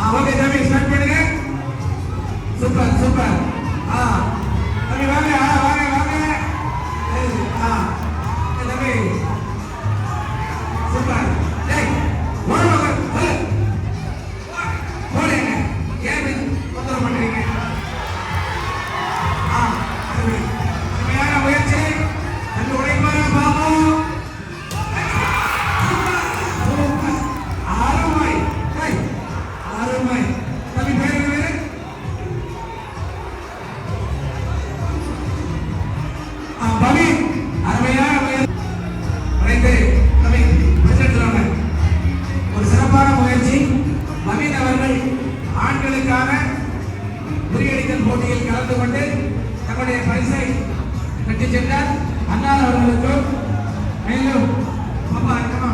Okay தம்பி start பண்ணுங்க. Super super. தம்பி வாங்க வாங்க வாங்க. தம்பி சூப்பர். டேய் ஓடுங்க போடுங்க. ஏன் தொந்தரவு பண்றீங்க? முயற்சி தம்பி உழைப்பாக பாப்போம். ஒரு சிறப்பான முயற்சி. நவீன் அவர்கள் ஆண்களுக்கான முறியடித்தல் போட்டியில் கலந்து கொண்டு தங்களுடைய பரிசை பெற்றுச் சென்றார். அண்ணா அவர்களுக்கும் மேலும் பாப்பா இருக்கமா